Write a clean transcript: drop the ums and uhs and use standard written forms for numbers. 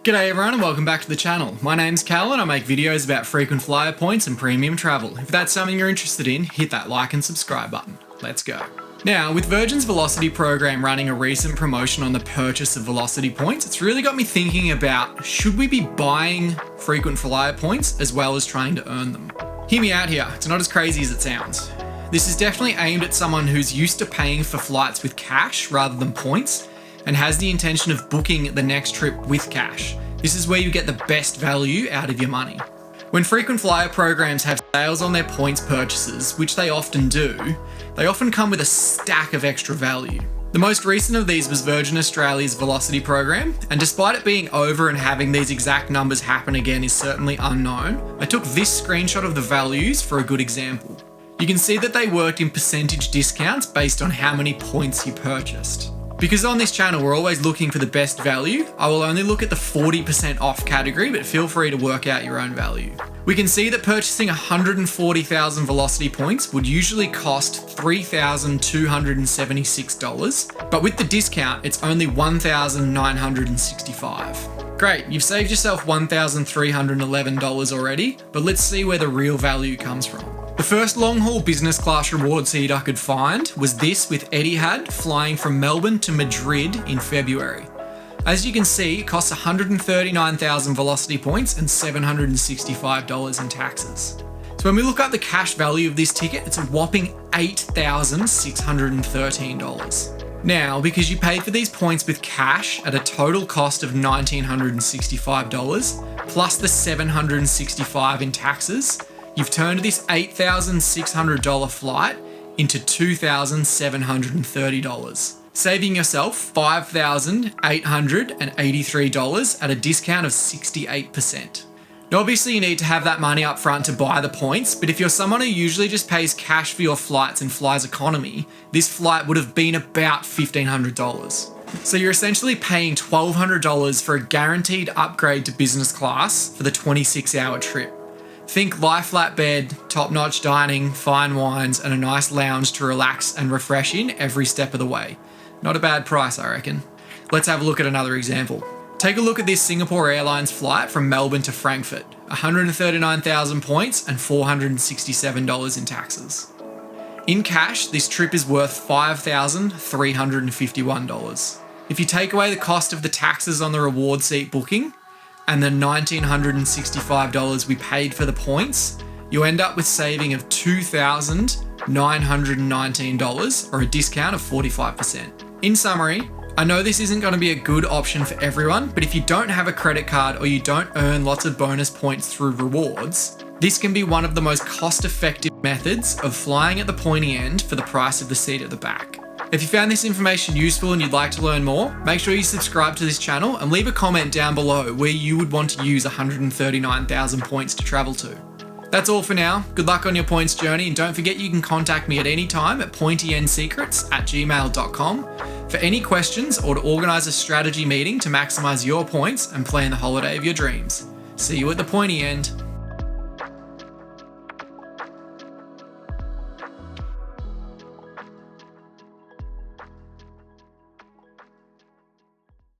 G'day everyone and welcome back to the channel. My name's Cal and I make videos about frequent flyer points and premium travel. If that's something you're interested in, hit that like and subscribe button. Let's go. Now, with Virgin's Velocity program running a recent promotion on the purchase of Velocity points, it's really got me thinking about, should we be buying frequent flyer points as well as trying to earn them? Hear me out here, it's not as crazy as it sounds. This is definitely aimed at someone who's used to paying for flights with cash rather than points, and has the intention of booking the next trip with cash. This is where you get the best value out of your money. When frequent flyer programs have sales on their points purchases, which they often do, they often come with a stack of extra value. The most recent of these was Virgin Australia's Velocity program, and despite it being over and having these exact numbers happen again is certainly unknown, I took this screenshot of the values for a good example. You can see that they worked in percentage discounts based on how many points you purchased. Because on this channel we're always looking for the best value, I will only look at the 40% off category, but feel free to work out your own value. We can see that purchasing 140,000 Velocity points would usually cost $3,276, but with the discount it's only $1,965. Great, you've saved yourself $1,311 already, but let's see where the real value comes from. The first long-haul business class reward seat I could find was this with Etihad flying from Melbourne to Madrid in February. As you can see, it costs 139,000 Velocity points and $765 in taxes. So when we look up the cash value of this ticket, it's a whopping $8,613. Now, because you paid for these points with cash at a total cost of $1,965, plus the $765 in taxes, you've turned this $8,600 flight into $2,730, saving yourself $5,883 at a discount of 68%. Now obviously you need to have that money up front to buy the points, but if you're someone who usually just pays cash for your flights and flies economy, this flight would have been about $1,500. So you're essentially paying $1,200 for a guaranteed upgrade to business class for the 26-hour trip. Think lie flat bed, top-notch dining, fine wines, and a nice lounge to relax and refresh in every step of the way. Not a bad price, I reckon. Let's have a look at another example. Take a look at this Singapore Airlines flight from Melbourne to Frankfurt. 139,000 points and $467 in taxes. In cash, this trip is worth $5,351. If you take away the cost of the taxes on the reward seat booking, and the $1,965 we paid for the points, you end up with saving of $2,919 or a discount of 45%. In summary, I know this isn't going to be a good option for everyone, but if you don't have a credit card or you don't earn lots of bonus points through rewards, this can be one of the most cost-effective methods of flying at the pointy end for the price of the seat at the back. If you found this information useful and you'd like to learn more, make sure you subscribe to this channel and leave a comment down below where you would want to use 139,000 points to travel to. That's all for now. Good luck on your points journey, and don't forget you can contact me at any time at pointysecrets@gmail.com for any questions or to organise a strategy meeting to maximise your points and plan the holiday of your dreams. See you at the pointy end.